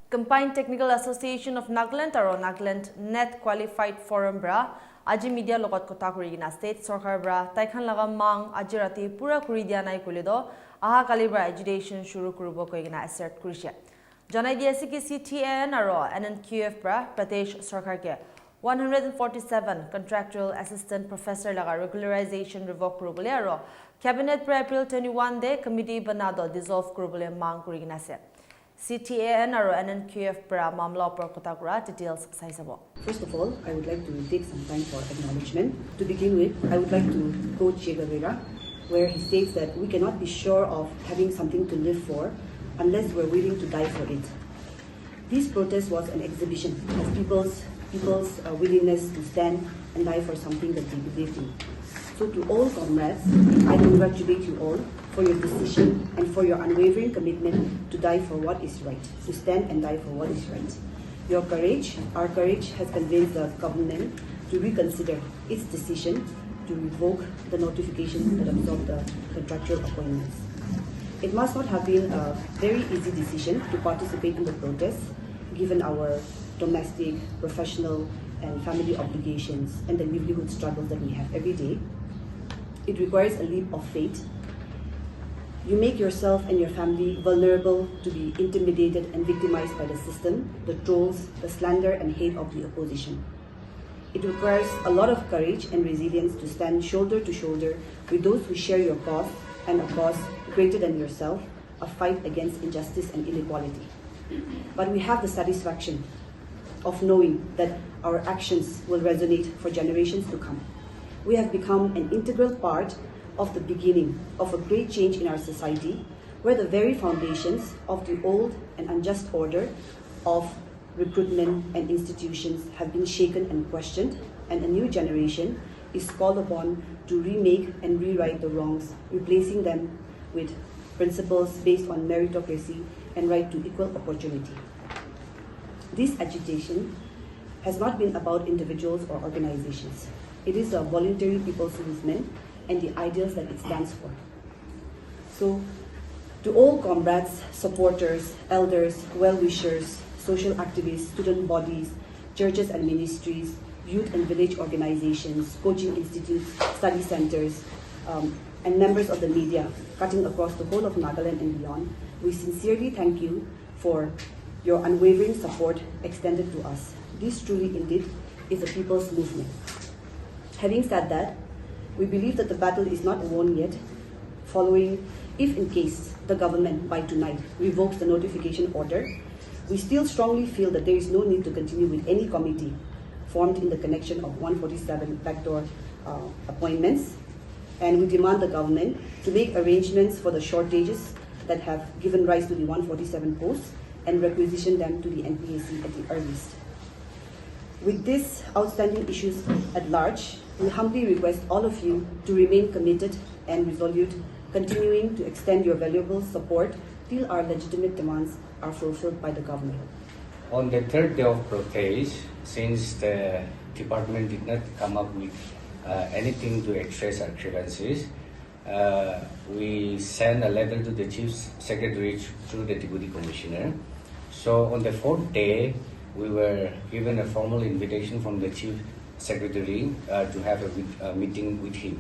Combined Technical Association of Nagaland aro Nagaland Net Qualified Forum bra aji media logot kota kurigina state sarkar bra taikhan laga mang aji rati pura kuri dia nai kulido aha kalibra education shuru kurubo koigina assert kurisha janai diasi ki Ctan aro Nnqf bra Pradesh sarkar ke 147 contractual assistant professor laga regularization revoke kurubole aro cabinet pra April 21 de committee banado dissolve kurubole mang kurigina se Ctan aro Nnqf pra mamla par kotakura details saisabo. First of all, I would like to take some time for acknowledgement. To begin with, I would like to quote Che Guevara, where he states that we cannot be sure of having something to live for unless we're willing to die for it. This protest was an exhibition of people's willingness to stand and die for something that they believe in. So to all comrades, I congratulate you all for your decision and for your unwavering commitment to die for what is right, to stand and die for what is right. Your courage, our courage, has convinced the government to reconsider its decision to revoke the notifications that absorb the contractual appointments. It must not have been a very easy decision to participate in the protest, given our domestic, professional, and family obligations and the livelihood struggles that we have every day. It requires a leap of faith. You make yourself and your family vulnerable to be intimidated and victimized by the system, the trolls, the slander and hate of the opposition. It requires a lot of courage and resilience to stand shoulder to shoulder with those who share your cause and a cause greater than yourself, a fight against injustice and inequality. But we have the satisfaction of knowing that our actions will resonate for generations to come. We have become an integral part of the beginning of a great change in our society, where the very foundations of the old and unjust order of recruitment and institutions have been shaken and questioned, and a new generation is called upon to remake and rewrite the wrongs, replacing them with principles based on meritocracy and right to equal opportunity. This agitation has not been about individuals or organizations. It is a voluntary people's movement and the ideals that it stands for. So, to all comrades, supporters, elders, well-wishers, social activists, student bodies, churches and ministries, youth and village organizations, coaching institutes, study centers, and members of the media cutting across the whole of Nagaland and beyond, we sincerely thank you for your unwavering support extended to us. This truly indeed is a people's movement. Having said that, we believe that the battle is not won yet, following, if in case the government by tonight revokes the notification order, we still strongly feel that there is no need to continue with any committee formed in the connection of 147 backdoor appointments, and we demand the government to make arrangements for the shortages that have given rise to the 147 posts and requisition them to the NPAC at the earliest. With these outstanding issues at large, we humbly request all of you to remain committed and resolute, continuing to extend your valuable support till our legitimate demands are fulfilled by the government. On the third day of protest, since the department did not come up with anything to express our grievances, we sent a letter to the Chief Secretary through the Deputy Commissioner. So on the fourth day, we were given a formal invitation from the Chief Secretary to have a meeting with him.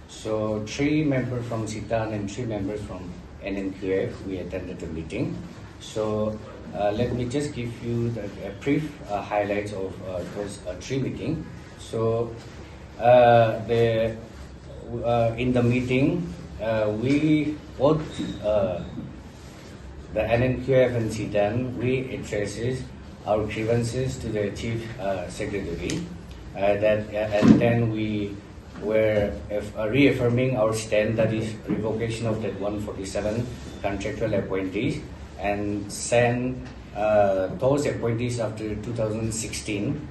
So 3 members from Ctan and 3 members from Nnqf, we attended the meeting. So let me just give you the brief highlights of those 3 meetings. So in the meeting, we both the Nnqf and Ctan, we addresses our grievances to the Chief Secretary, and then we were reaffirming our stand, that is revocation of that 147 contractual appointees, and send those appointees after 2016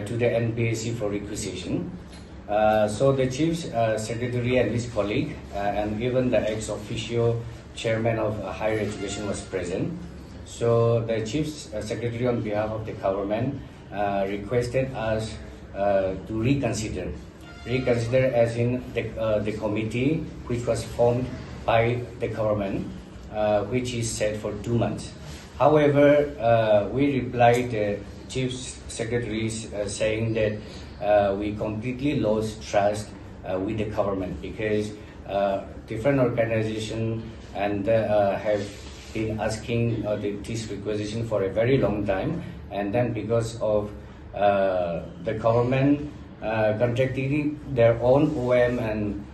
to the NPAC for requisition. So the Chief Secretary and his colleague, and even the ex-officio chairman of higher education was present. So the Chief Secretary on behalf of the government requested us to reconsider as in the committee which was formed by the government, which is set for 2 months. However, we replied Chief Secretary saying that we completely lost trust with the government because different organizations and have been asking this requisition for a very long time, and then because of the government contracting their own OM and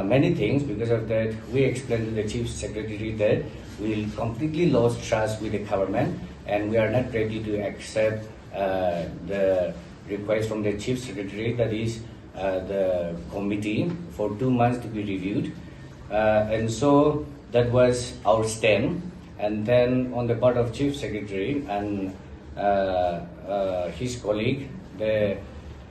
many things, because of that we explained to the Chief Secretary that we completely lost trust with the government and we are not ready to accept the request from the Chief Secretary, that is the committee, for 2 months to be reviewed. And so that was our stand. And then on the part of Chief Secretary and his colleague, they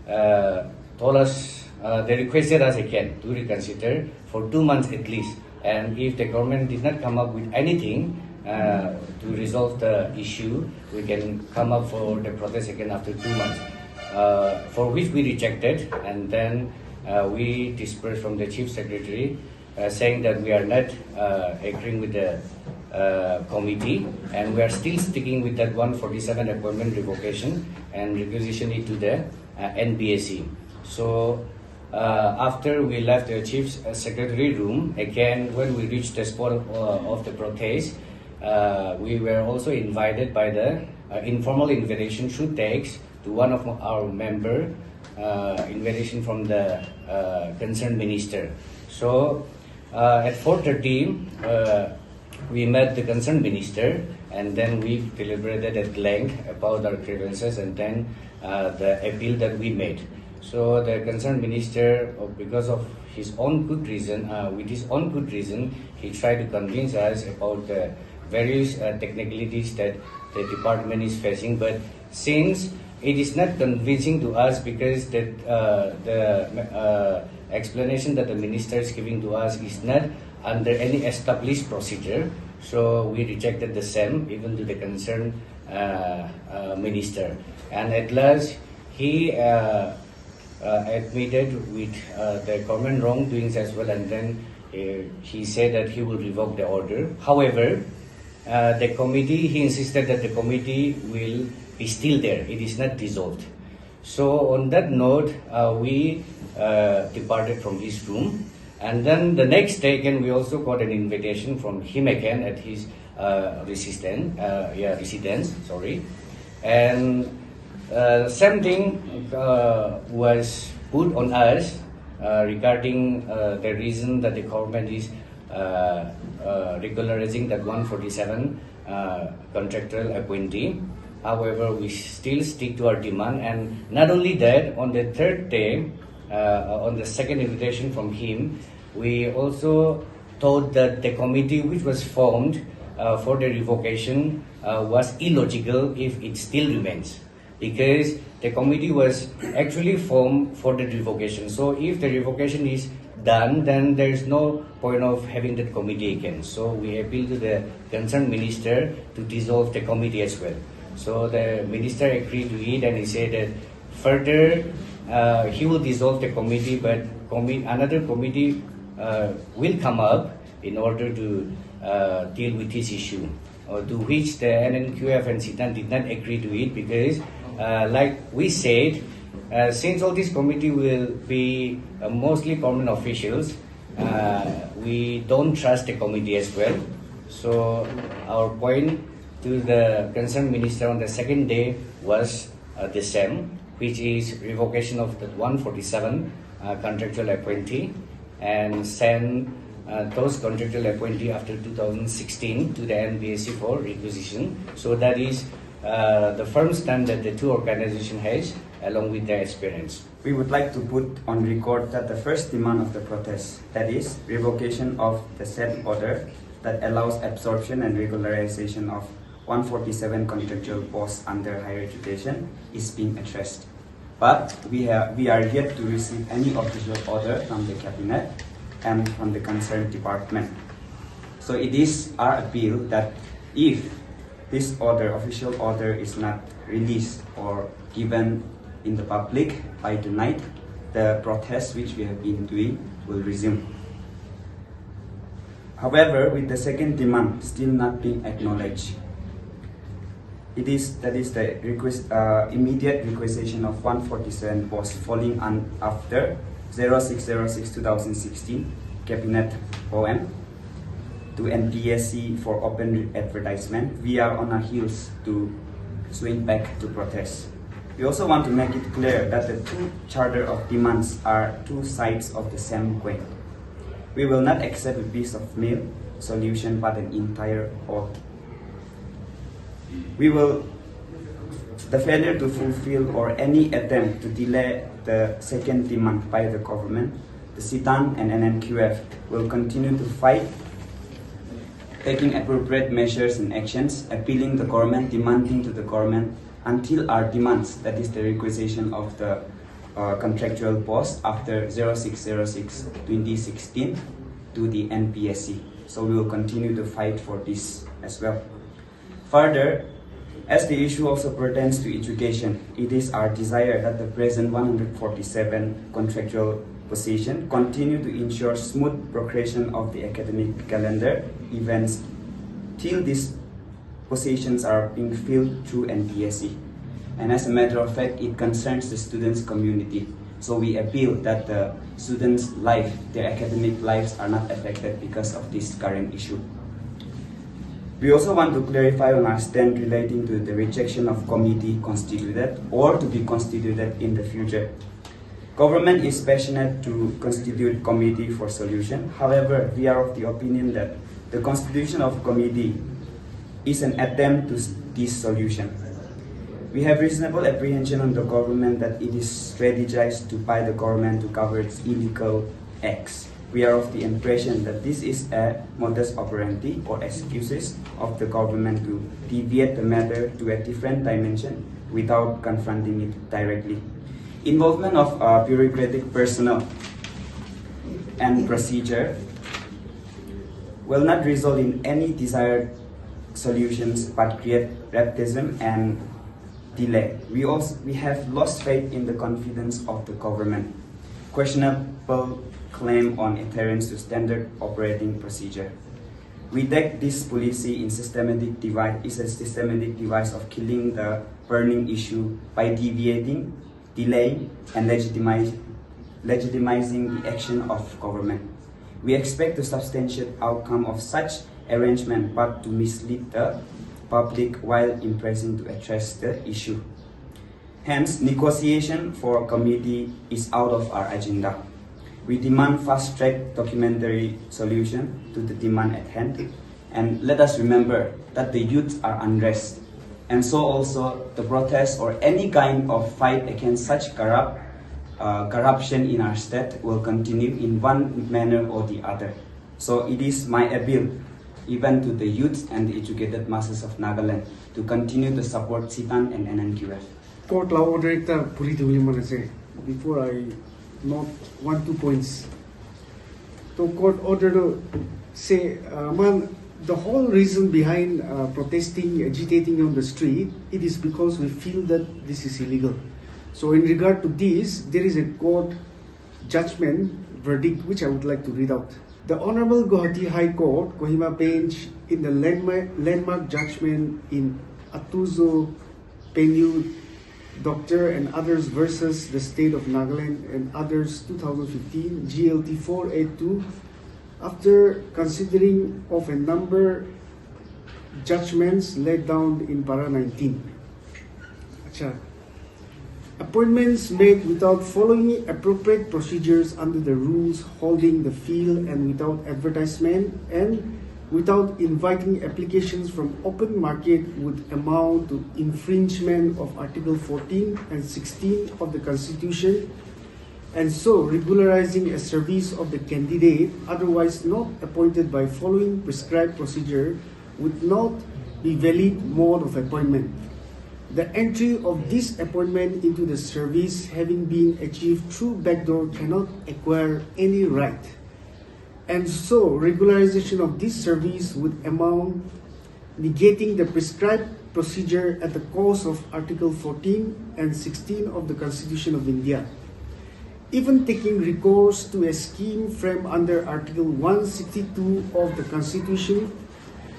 told us, they requested us again to reconsider for 2 months at least. And if the government did not come up with anything to resolve the issue, we can come up for the protest again after 2 months. For which we rejected, and then we dispersed from the Chief Secretary, saying that we are not agreeing with the committee, and we are still sticking with that 147 appointment revocation and requisition it to the NBSC. So after we left the Chief Secretary room, again when we reached the spot of the protest, we were also invited by the informal invitation through text to one of our member, invitation from the concerned minister. So at 4:30, we met the concerned minister, and then we deliberated at length about our grievances and then the appeal that we made. So the concerned minister, because of his own good reason, with his own good reason, he tried to convince us about the various technicalities that the department is facing. But since it is not convincing to us, because that the explanation that the minister is giving to us is not under any established procedure, so we rejected the same even to the concerned minister. And at last, he admitted with the government wrongdoings as well, and then he said that he will revoke the order. However, the committee, he insisted that the committee will be still there, it is not dissolved. So on that note, we departed from his room, and then the next day again we also got an invitation from him again at his residence, and same thing was put on us regarding the reason that the government is regularizing that 147 contractual appointee. However, we still stick to our demand, and not only that, on the third day, on the second invitation from him, we also thought that the committee which was formed for the revocation was illogical if it still remains, because the committee was actually formed for the revocation. So if the revocation is done, then there is no point of having that committee again. So we appeal to the concerned minister to dissolve the committee as well. So the minister agreed to it, and he said that further he will dissolve the committee, but another committee will come up in order to deal with this issue, to which the Nnqf and Ctan did not agree to it, because like we said, since all this committee will be mostly government officials, we don't trust the committee as well. So our point to the concerned minister on the second day was the same, which is revocation of the 147 contractual appointee, and send those contractual appointee after 2016 to the NBSC for requisition. So that is the firm stand that the two organizations has, along with their experience. We would like to put on record that the first demand of the protest, that is, revocation of the said order that allows absorption and regularization of 147 contractual posts under higher education, is being addressed. But we are yet to receive any official order from the cabinet and from the concerned department. So it is our appeal that if this order, official order, is not released or given in the public by tonight, the protest which we have been doing will resume. However, with the second demand still not being acknowledged, that is the immediate requisition of 147 posts falling after 06/06/2016 Cabinet OM to NPSC for open advertisement. We are on our heels to swing back to protest. We also want to make it clear that the two charter of demands are two sides of the same coin. We will not accept a piece of meal solution but an entire oath. The failure to fulfill or any attempt to delay the second demand by the government, the Ctan and Nnqf will continue to fight, taking appropriate measures and actions, appealing the government, demanding to the government until our demands, that is the requisition of the contractual post after 06/06/2016 to the NPSC. So we will continue to fight for this as well. Further, as the issue also pertains to education, it is our desire that the present 147 contractual position continue to ensure smooth progression of the academic calendar events till these positions are being filled through NPSC. And as a matter of fact, it concerns the students' community. So we appeal that the students' life, their academic lives are not affected because of this current issue. We also want to clarify on our stand relating to the rejection of committee constituted or to be constituted in the future. Government is passionate to constitute committee for solution. However, we are of the opinion that the constitution of committee is an attempt to this solution. We have reasonable apprehension on the government that it is strategized to buy the government to cover its illegal acts. We are of the impression that this is a modus operandi or excuses of the government to deviate the matter to a different dimension without confronting it directly. Involvement of bureaucratic personnel and procedure will not result in any desired solutions but create baptism and delay. We have lost faith in the confidence of the government. Questionable claim on adherence to standard operating procedure. We take this policy is a systematic device of killing the burning issue by deviating, delaying, and legitimizing the action of government. We expect the substantial outcome of such arrangement but to mislead the public while impressing to address the issue. Hence, negotiation for committee is out of our agenda. We demand fast-track documentary solution to the demand at hand. And let us remember that the youth are unrest. And so also the protest or any kind of fight against such corruption in our state will continue in one manner or the other. So it is my appeal even to the youth and the educated masses of Nagaland to continue to support Ctan and Nnqf. Court law director Purito William before I note 1-2 points. So court order to say, the whole reason behind protesting, agitating on the street, it is because we feel that this is illegal. So in regard to this, there is a court judgment verdict which I would like to read out. The Honorable Guwahati High Court, Kohima Bench, in the landmark judgment in Atuzo Penyu Doctor and others versus the State of Nagaland and others 2015 GLT 482, after considering of a number judgments laid down in para 19. Appointments made without following appropriate procedures under the rules holding the field and without advertisement and without inviting applications from open market would amount to infringement of Article 14 and 16 of the Constitution, and so regularizing a service of the candidate otherwise not appointed by following prescribed procedure would not be valid mode of appointment. The entry of this appointment into the service having been achieved through backdoor cannot acquire any right. And so, regularization of this service would amount negating the prescribed procedure at the cost of Article 14 and 16 of the Constitution of India. Even taking recourse to a scheme framed under Article 162 of the Constitution,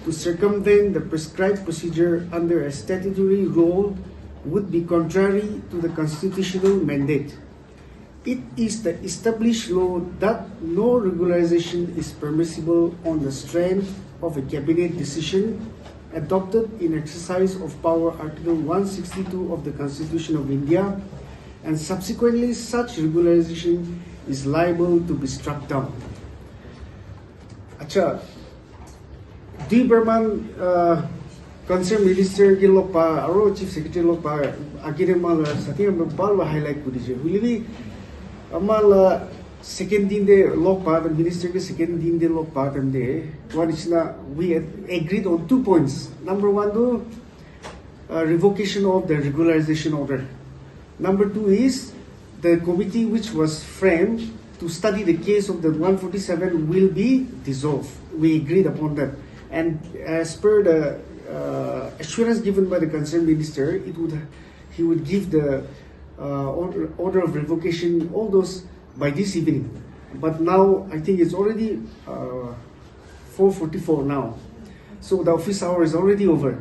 to circumvent the prescribed procedure under a statutory role would be contrary to the constitutional mandate. It is the established law that no regularization is permissible on the strength of a cabinet decision adopted in exercise of power Article 162 of the Constitution of India, and subsequently such regularization is liable to be struck down. Acha, Di Berman Concerned Minister ke lokpa aro Chief Secretary lokpa agire mal sati am bal highlight kudi je hulibi amal second din de lokpa the minister ke second din de lokpa tan de one is na we agreed on 2 points. Number 1 do revocation of the regularization order. Number 2 is the committee which was framed to study the case of the 147 will be dissolved. We agreed upon that, and as per the assurance given by the concerned minister, he would give the order of revocation, all those by this evening. But now I think it's already 4:44 now, so the office hour is already over,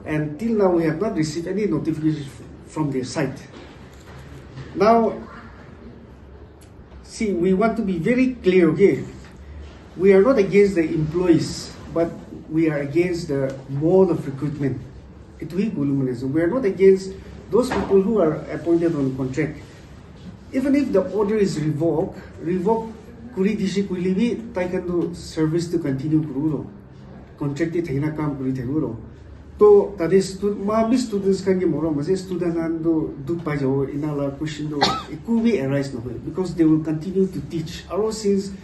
and till now we have not received any notification from their side. Now, see, we want to be very clear, okay? We are not against the employees, but we are against the mode of recruitment. We are not against those people who are appointed on contract. Even if the order is revoked, kuri dishi kuli bi taikando service to continue kuru contracted thina kam kuri theguro. So that is maybe students can get more. Mas student ando do pajo inala question do it could be arise no because they will continue to teach. Also since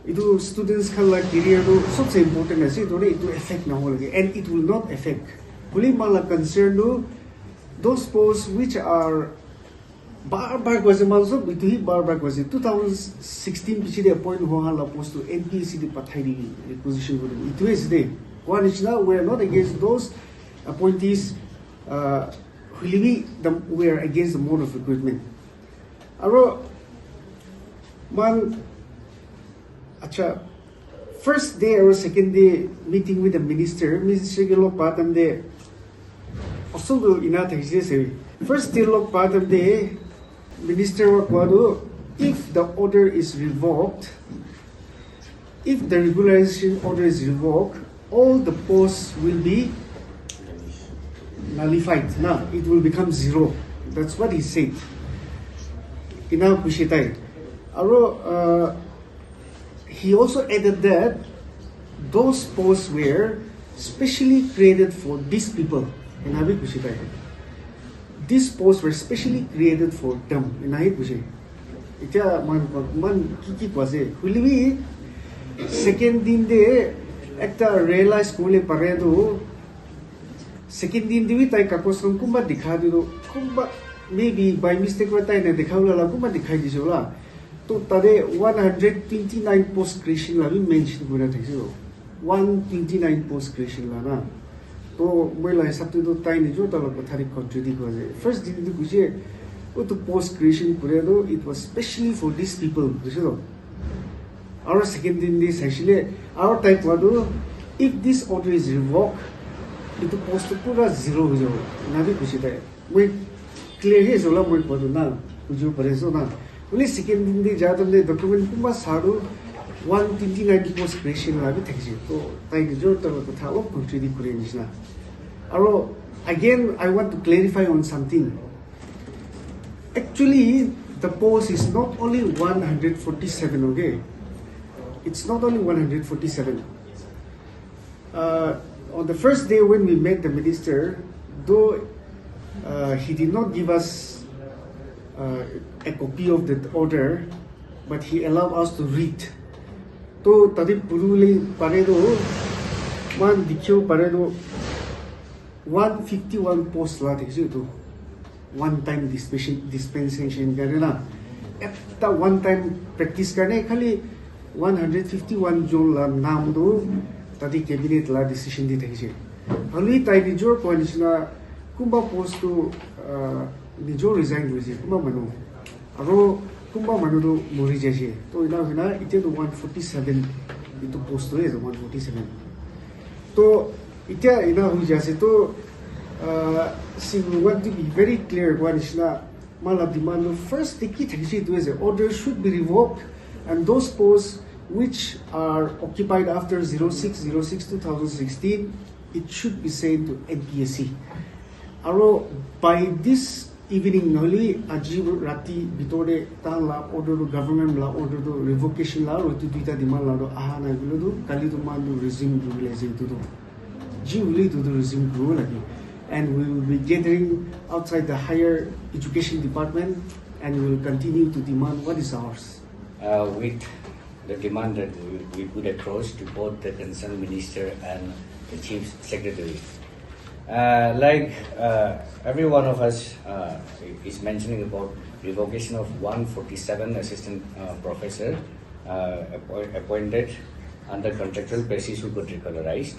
itu students can like career do so important as it will affect now and it will not affect. Only mala concern do those posts which are bar was also between bar was 2016 which they appoint hohala post to NPC the pathai requisition it was there. One is now we are not against those appointees. We are against the mode of recruitment. Aro man, acha first day or second day meeting with the minister ke log patam de also do ina thai se first day log patam de minister wa kwado if the order is revoked, if the regularization order is revoked, all the posts will be nullified. Now it will become zero. That's what he said. Ina pushitai. Aro he also added that those posts were specially created for these people. Ina pushitai. These posts were specially created for them. Ina pushi. Ita man kiki kwase. Hulibi second din de একটা রেলা স্কুলে পারে তো second দিন দিবি তাই কাকসরম কুম্বা দেখা দিলো কুম্বা maybe by mistake করে তাই না দেখাউলা কুম্বা দেখাই দিছলা তো তারে 129 পোস্ট ক্রিয়েশন লাবি মেনশন করে থাকছিল 129 পোস্ট ক্রিয়েশন লা না তো মইলা হিসাব তো তাই নিজো তার কথারি কন্ট্রিডিউ করে ফার্স্ট দিন দি বুঝে ও তো পোস্ট ক্রিয়েশন করে দো ইট ওয়াজ স্পেশালি ফর দিস পিপল বুঝছো our second in this actually our type wadu if this order is revoked it post pura zero ho jao na bi kushi tai we clear he zola moi padu na buju pare so na only second in the ja tamde document kuma saru 129 post creation la bi thakji to tai jo tar ko thalo contribute kure nisna aro again I want to clarify on something. Actually the post is not only 147, okay? It's not only 147. On the first day when we met the minister, though he did not give us a copy of the order, but he allowed us to read. To tadi puruli paredo man dikyo paredo 151 post la dekhisu to one time dispensation garena. After one time practice karne khali 151 jon la naam do tadi cabinet la decision di thakise halui tai di jor coalition kumba post to di jor resign hoise kumba manu aro kumba manu do mori jase to ina ite to 147 itu post tu 147. So ita ina hui jase to we want to be very clear one is na mala demand first the key thing is the order should be revoked and those posts which are occupied after 06/06/2016 it should be sent to NPSC. Aro by this evening noli aji rati bitore tan la order to government la order to revocation la ro tu duita demand la do aha na gulo do kali to mandu resume releasing to do ji uli to resume rule lagi. And we will be gathering outside the higher education department and we will continue to demand what is ours. With the demand that we put across to both the concerned minister and the chief secretary. Every one of us is mentioning about revocation of 147 assistant professor appointed under contractual basis who got regularized.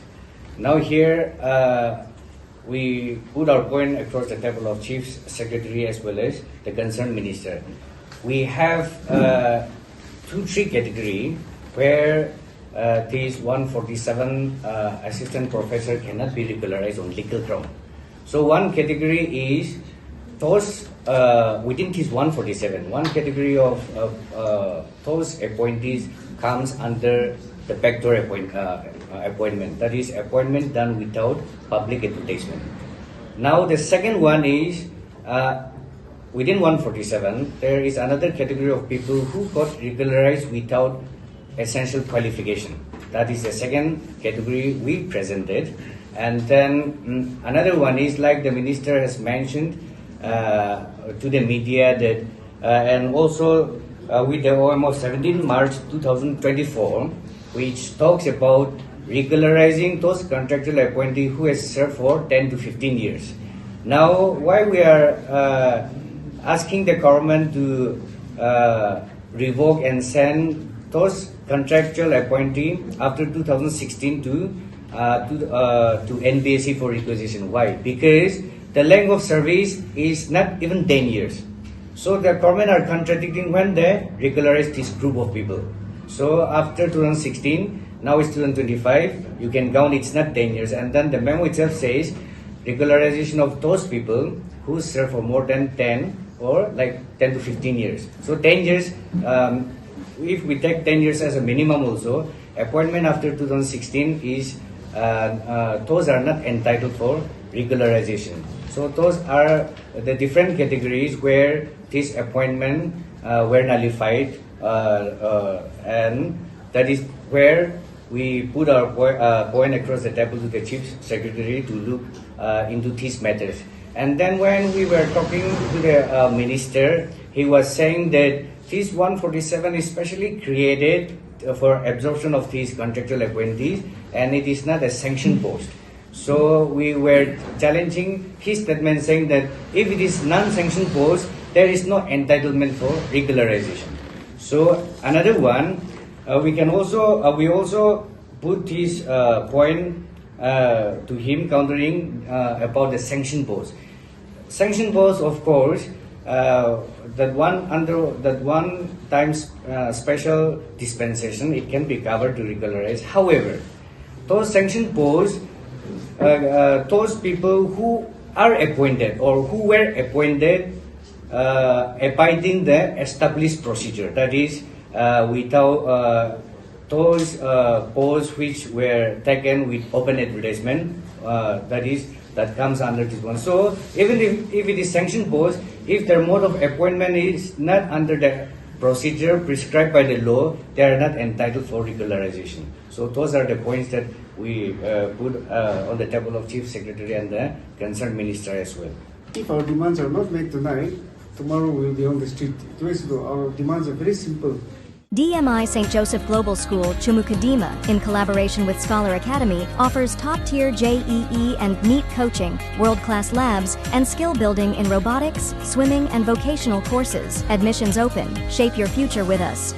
Now here we put our point across the table of chief secretary as well as the concerned minister. We have 2-3 category where these 147 assistant professor cannot be regularized on legal ground. So one category is those within this 147. One category of those appointees comes under the backdoor appointment. That is appointment done without public advertisement. Now the second one is within 147, there is another category of people who got regularized without essential qualification. That is the second category we presented. And then another one is like the minister has mentioned to the media that and also with the OM of 17 March 2024, which talks about regularizing those contractual appointees who has served for 10 to 15 years. Now, why we are asking the government to revoke and send those contractual appointees after 2016 to NBSC for requisition? Why? Because the length of service is not even 10 years. So the government are contradicting when they regularize this group of people. So after 2016, now it's 2025, you can count it's not 10 years. And then the memo itself says regularization of those people who serve for more than 10 or like 10 to 15 years. So 10 years, if we take 10 years as a minimum also, appointment after 2016 is, those are not entitled for regularization. So those are the different categories where this appointment were nullified, and that is where we put our point across the table to the chief secretary to look into these matters. And then when we were talking to the minister, he was saying that this 147 is specially created for absorption of these contractual appointees, and it is not a sanctioned post. So we were challenging his statement saying that if it is non-sanctioned post, there is no entitlement for regularization. So another one, we also put this point to him countering about the sanction post. Sanction post, of course, that one times special dispensation, it can be covered to regularize. However, those sanction posts, those people who are appointed or who were appointed abiding the established procedure, that is without those posts which were taken with open advertisement, that comes under this one. So even if it is sanctioned post, if their mode of appointment is not under the procedure prescribed by the law, they are not entitled for regularization. So those are the points that we put on the table of Chief Secretary and the concerned minister as well. If our demands are not met tonight, tomorrow we will be on the street. Our demands are very simple. DMI St. Joseph Global School, Chumukadima, in collaboration with Scholar Academy, offers top-tier JEE and NEET coaching, world-class labs, and skill building in robotics, swimming, and vocational courses. Admissions open. Shape your future with us.